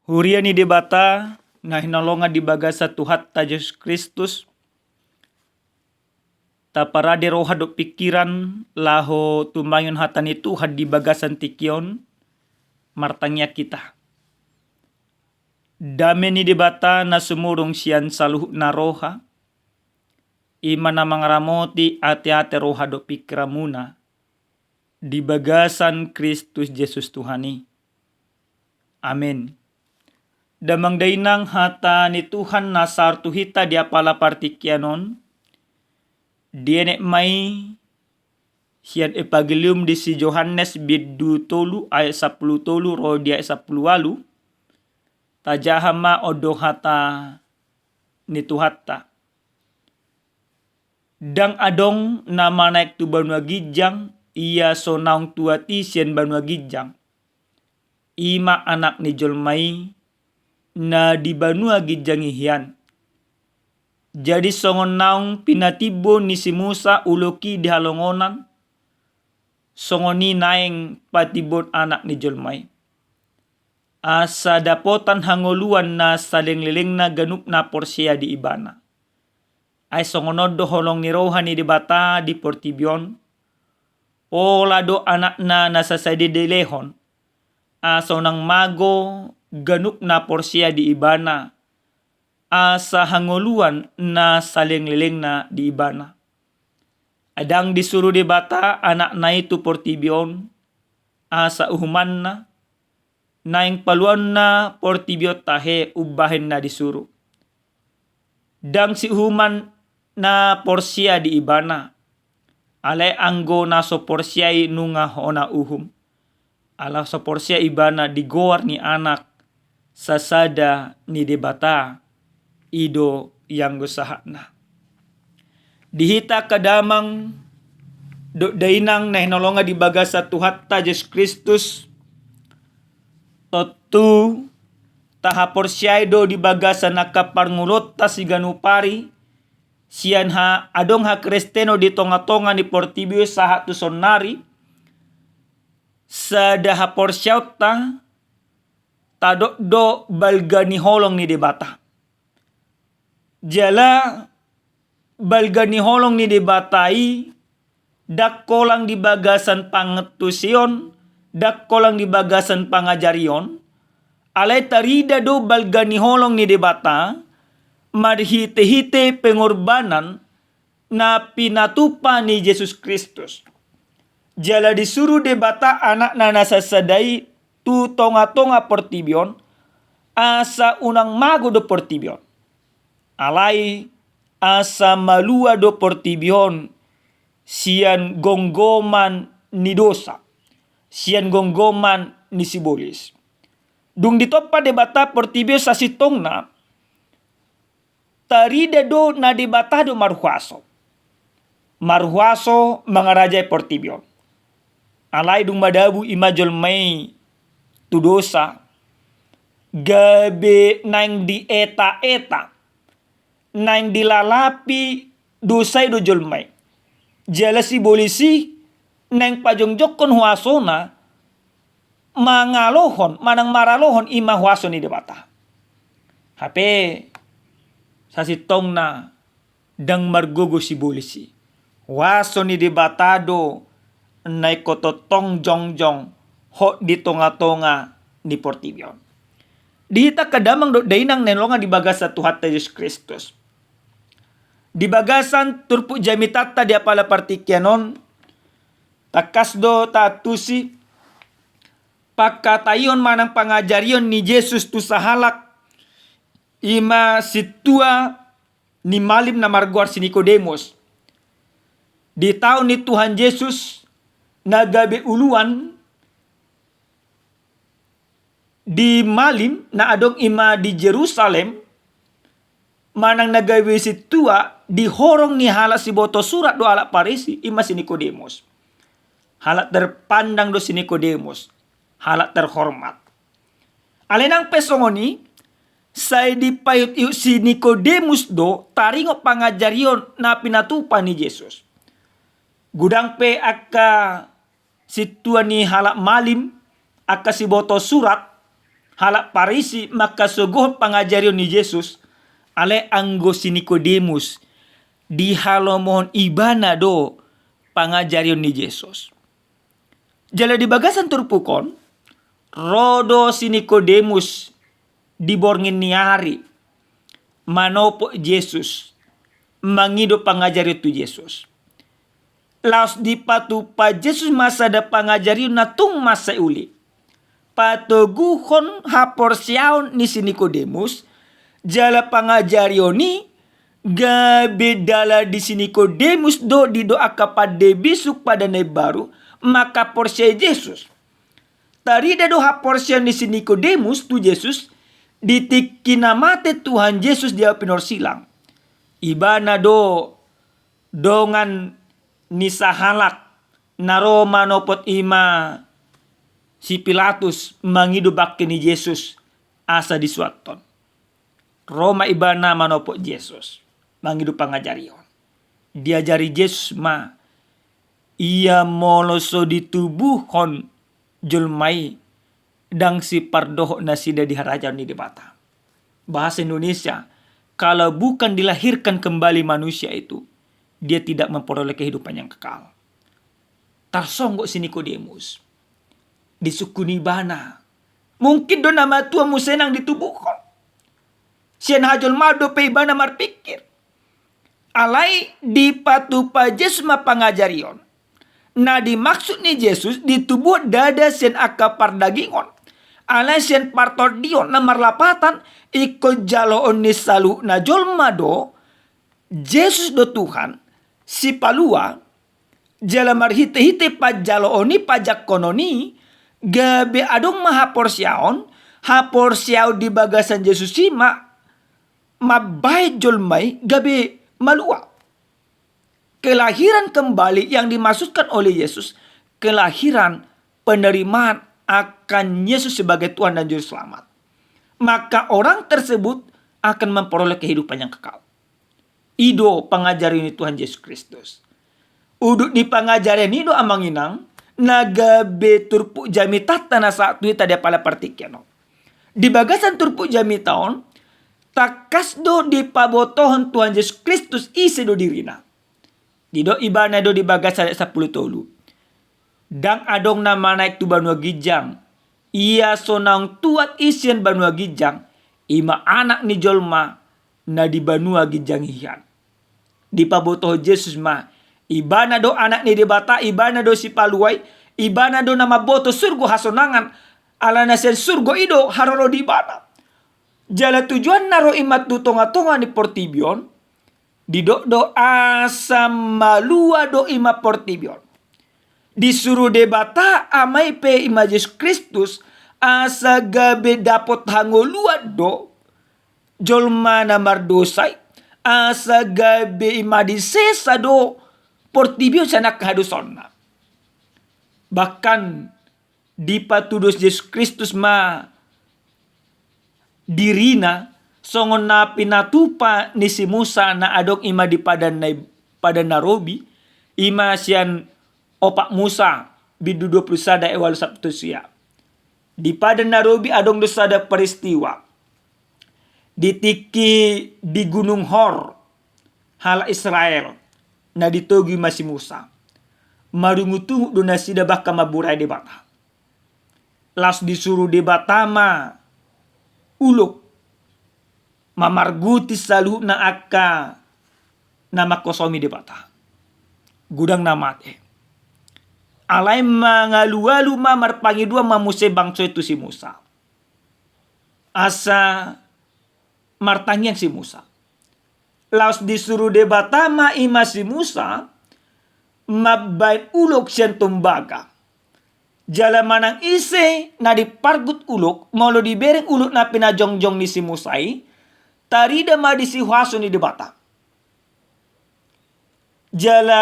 Huriani debata na hinalonga di bagasa Tuhan ta Yesus Kristus. Ta parade roha do pikiran laho tumayon hatani Tuhan di bagasan tikion martangya kita. Dame ni debata na sumurong siyan saluh na roha. Ima na mangaramoti ate-ate roha do pikiramuna di bagasan Kristus Yesus Tuhani. Amin. Damang dainang hata ni Tuhan nasartu hita dia pala partikyanon. Dienek mai sian epagelium di si Yohanes bidu tolu ayat 10 tolu ro dia 10 walu. Tajahama odo hata ni Tuhatta. Dang adong nama naik tu banua gijang ia sonang tuati sian banua gijang. Ima anak ni jolmai na di banua gijang ihian. Jadi songon naung pinatibo ni si Musa uloki di halongonan. Songoni naeng patibon anak ni jolmai. Asa dapotan hangoluan na saling-liling na ganup na porsia di ibana. Ay songonodo holong ni rohani di bata di portibion. Ola do anak na nasasadi di lehon. Asa nang mago ganup na porsia di ibana. Asa hangoluan na saling-liling na di ibana. Adang disuruh di bata anak na itu portibion. Asa uhuman na. Naing paluan na portibiot tahe ubahin na disuruh. Dang si uhuman na porsia di ibana. Ale anggo na so porsiai nunga hona uhum. Ala so porsia ibana digowar ni anak sasada ni debata ido yang gusahana. Dihita kadamang do dainang na hinolonga di bagasa Tuhatta Yesus Kristus. Totu taha porsiai do di bagasa nakaparngulot ta si ganupari. Sian ha adong ha kristeno di tonga-tonga ni portibio saha tu sonari. Sadaha porsiaut ta tadok do balgani holong ni debata. Jala balgani holong ni debatai dakkolang di bagasan pangetusion, dakkolang di bagasan pangajarion. Alay tarida do balgani holong ni debata marhite-hite pengorbanan na pinatupa ni Yesus Kristus. Jala disuruh debata anak na nasasadai tu tonga-tonga portibion asa unang mago do portibion. Alay asa malua do portibion sian gonggoman ni dosa. Sian gonggoman ni sibolis. Dung ditopa debata portibio sa sitong na tarida do na debata do marhuaso. Marhuaso mangarajay portibio. Alay dung madabu imajol may tu dosa. Gabe nang di eta-eta. Nang dilalapi dosay do jolmay. Jala si bolisi nang pajongjok kon huasona mangalohon manang maralohon ima huaso ni debata. Hape sa sitong na dang margogo si bolisi. Huaso ni debatado nay kototong jongjong ho di tonga-tonga ni portibion. Dihita kadamang do dainang nenlonga di bagasa Tuhan Yesus Kristus. Di bagasan turpu jamitata dia pala partikyanon takasdo tatusi pakatayon manang pangajarion ni Yesus tu sahalak ima situa ni malim na marguar si Nicodemus. Di tahun ni Tuhan Yesus nagabe uluan di malim na adong ima di Jerusalem manang nagawe situa di horong ni hala si boto surat do ala parisi ima si Nicodemus. Halat terpandang do si Nicodemus. Halat terhormat. Alenang pesongoni say di payut si Nicodemus do taringo pangajarion na pinatupa ni Jesus. Gudang pe aka situa ni halak malim aka si boto surat halak Parisi maka sogoh pangajarion ni Jesus ale anggo si Nikodemus di halo mohon ibana do pangajarion ni Jesus. Jala di bagasan turpukon rodo si Nikodemus di borngin niari manopo Jesus mangido pangajari tu Jesus. Laos di patu pa Jesus masa da pangajari natung masa uli. Patoguhon hapor siaon ni si Nikodemus jala pangajarioni gabe dala di si Nikodemus do di doa kapade bisuk pada ne baru maka porsia Jesus. Tari da do hapor siaon ni si Nikodemus tu Jesus ditikina mate Tuhan Yesus dia pinor silang. Ibana do dongan ni sahalak naro manopot ima si Pilatus mangidu bakke ni Yesus asa disuaton. Roma ibana manopot Yesus mangidu pangajarion. Diajari Yesus ma ia moloso ditubuhon julmai dang si pardoho nasida di harajan ni debata. Bahasa Indonesia, kalau bukan dilahirkan kembali manusia itu, dia tidak memperoleh kehidupan yang kekal. Tarsonggok si Nikodemus. Disukuni bana. Mungkin do nama Tuhan musenang ditubuhkan. Sian hajol mado pe bana marpikir. Alai di patupa Yesus ma pangajarion. Nah dimaksud ni Yesus ditubuh dada sian akapar dagingon. Alai sian partor dion na marlapatan ikut jalo onis salu na jolma do Yesus do Tuhan si palua jala marhite-hite pa jalo oni pajak kononi gabe adong maha porsiaon haporsiao di bagasan Yesus si mabai jolmai gabe malua. Kelahiran kembali yang dimaksudkan oleh Yesus kelahiran penerimaan akan Yesus sebagai Tuhan dan Juru Selamat. Maka orang tersebut akan memperoleh kehidupan yang kekal. Ido pangajari ini Tuhan Yesus Kristus. Uduk di pangajari ini do amanginang naga beturpu jami tata na saat itu tadi pala partikiano. Di bagasan turpu jami taon takas do di pabotohon Tuhan Yesus Kristus isi do dirina. Dido ibana do di bagasan 10 tolu. Dang adong nama naik tu Banua Gijang. Ia sonang tuat isian Banua Gijang. Ima anak ni jolma na di Banua Gijang hian. Di pabotoh Yesus ma. Ibana do anak ni debata. Ibana do si paluai. Ibana do nama boto surgo hasonangan. Alana sen surgo ido haroro di ibana. Jala tujuan naro imat tu tonga-tonga ni portibion. Di do asam malua do ima portibion. Disuruh debata amai pe ima Yesus Kristus asa gabe dapot hangoluat do jolma na mardosai asa gabe ima disesa do portibio sanak hadusonna. Bahkan di patudos Yesus Kristus ma dirina songon na pinatupa ni si Musa na adok ima di padan narobi ima sian opak Musa bidu 20 sada ewal sabtu sia. Di padan narobi adong dosada peristiwa. Ditiki di Gunung Hor hala Israel na ditogi masih Musa. Marungutungu do nasida baka maburay debata. Las disuruh debata ma uluk mamarguti salu na akka na makosomi debata. Gudang namate. Alay mangalu-alu marpangidua mamuse bangso itu si Musa. Asa martangian si Musa. Laos disuruh debata ma ima si Musa mabain ulok sian tumbaga. Jala manang ise na dipargut ulok maulo dibereng ulok na pinajongjong ni si Musai tarida ma di si huaso ni debata. Jala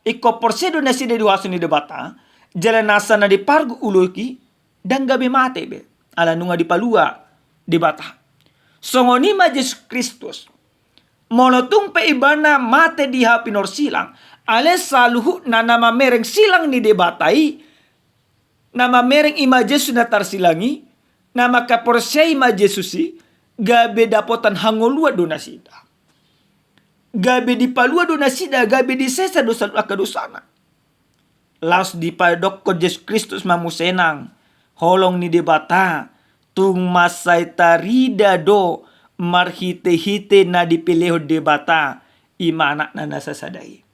iko porsedo na sida diwaso ni debata jala nasa na dipargu uloki dan gabe mate be ala nunga dipalua debata songoni ma Yesus Kristus molotung pe ibana mate di hapinor silang ale saluhu na nama mereng silang ni debatai nama mereng ima Yesus na tarsilangi Na maka porsiyai ma Jesusi, gabe dapotan hangolua donasida. Gabe dipalua donasida, gabe disesa dosa akadosana. Laos dipadok ko Yesus Kristus mamusenang, holong ni debata, tung masay tarida do, marhite-hite na dipileo debata, ima anak na nasasadai.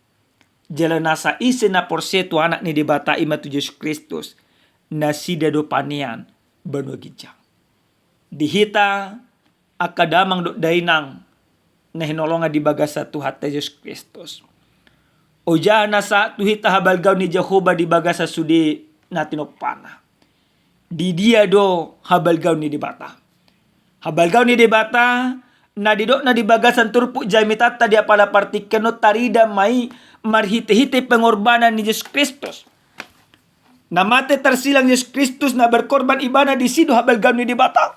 Jala nasa isi na porseto anak ni debata ima tu Yesus Kristus, nasida do panian, banua gijang. Dihita, akadamang do dainang, na hinolonga di bagasa Tuhan Yesus Kristus. Oja nasa tuhita habalgaw ni Jehovah di bagasa sudi natinopana. Di dia do habalgaw ni dibata. Habalgaw ni dibata na didok na di bagasan turpu jamitata dia pala partikeno tarida mai marhite-hite pengorbanan ni Yesus Kristus. Na mate tersilang Yesus Kristus na berkorban ibana di sido habalgaw ni dibata.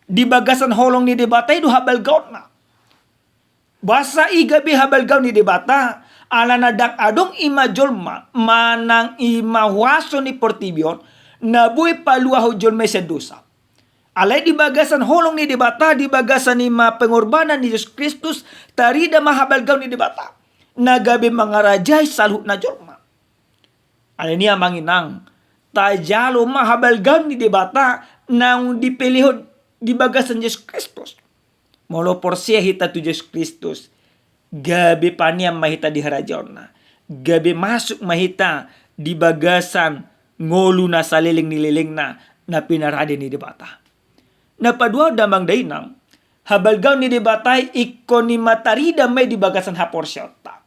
Di bagasan holong ni dibata itu habalgaw na. Basa igabi habalgaw ni dibata. Ala nadang adong ima jolma manang ima waso ni portibion na buhay paluaho jolma sa dosa. Alay di bagasan holong ni debata, di bagasan ima pengorbanan ni Yesus Kristus, tarida mahabalgaw ni debata. Nagabi mga rajay salhut na jolma. Alay niya manginang, tajalo mahabalgaw ni debata nang dipilihod di bagasan Yesus Kristus. Molo porsiya hita tu Yesus Kristus. Gabi paniam mahita di harajaon na. Gabi masuk mahita di bagasan ngolu na saliling nililing na pinarade ni debata. Napadua damang dainang habalgaw ni debatay ikon ni matarida may di bagasan haporsyota.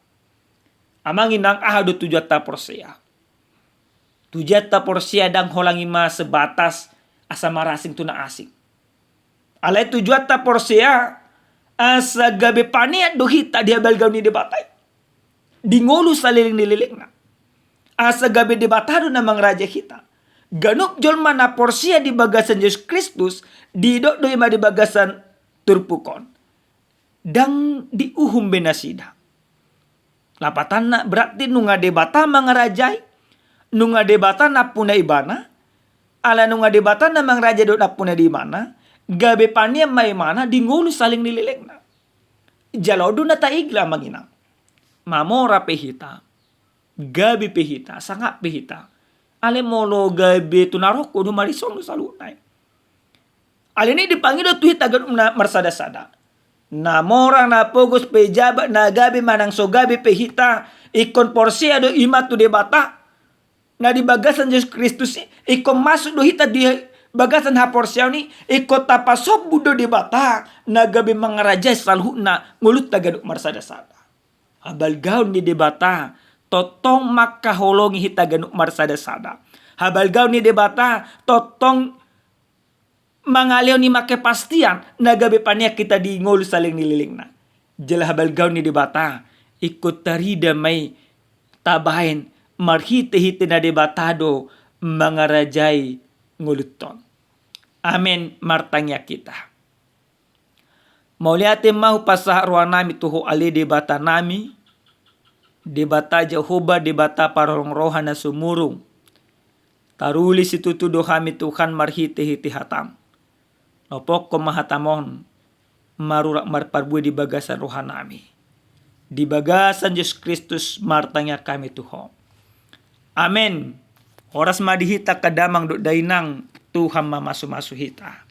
Amang inang ahado tujata porsia. Tujata porsia dang holang ima sebatas asa marasing tuna asing. Alay tujata porsia asa gabi paniat dohita di habalgaw ni debatay. Di ngolu saliling nililing na. Asa gabi debatado namang raja kita. Ganuk jolma na porsia di bagasan Yesus Kristus, di do ima di bagasan turpukon. Dang di uhum benasida. Lapatan na berarti nunga debata mga rajay, nunga debata na puna ibana, ala nunga debata namang raja do na puna di mana, gabi paniam may mana di ngulu saling nililing na. Jalodo na taigla manginang. Mamora pehita. Gabi pehita. Sanga pehita. Ale molo gabi tunaroko no marisong no salunay. Ale ni dipanggil do tuhit agad na marsada-sada. Namora na pogos pejabat na gabi manang so gabi pehita. Ikon porsia do ima tu debata. Na di bagasan Yesus Kristus ikon masuk do hita di bagasan haporsiaw ni ikot tapasok budo debata na gabi mga raja salhu na ngulut tagaduk marsada-sada. Habalgaw ni debata totong makaholongi hitaganuk marsada-sada. Habalgaw ni debata totong mangaliw ni makepastian na gabi paniak kita di ngulu saling nililing na. Jala habalgaw ni debata ikot tarida may tabahin marhite-hite na debatado mga rajay nguluton. Amen martangya kita. Mauliate mahu pasaharuan nami tuho ali debata nami. Debata Jehovah, debata parong rohan na sumurung. Taruli situtudo kami Tuhan marhite-hite hatam. Nopok ko mahatamon marurak marparbui di bagasan rohan nami. Di bagasan Yesus Kristus martangya kami tuho. Amen. Oras madihita kadamang do dainang Tuhan mamasu-masu hita.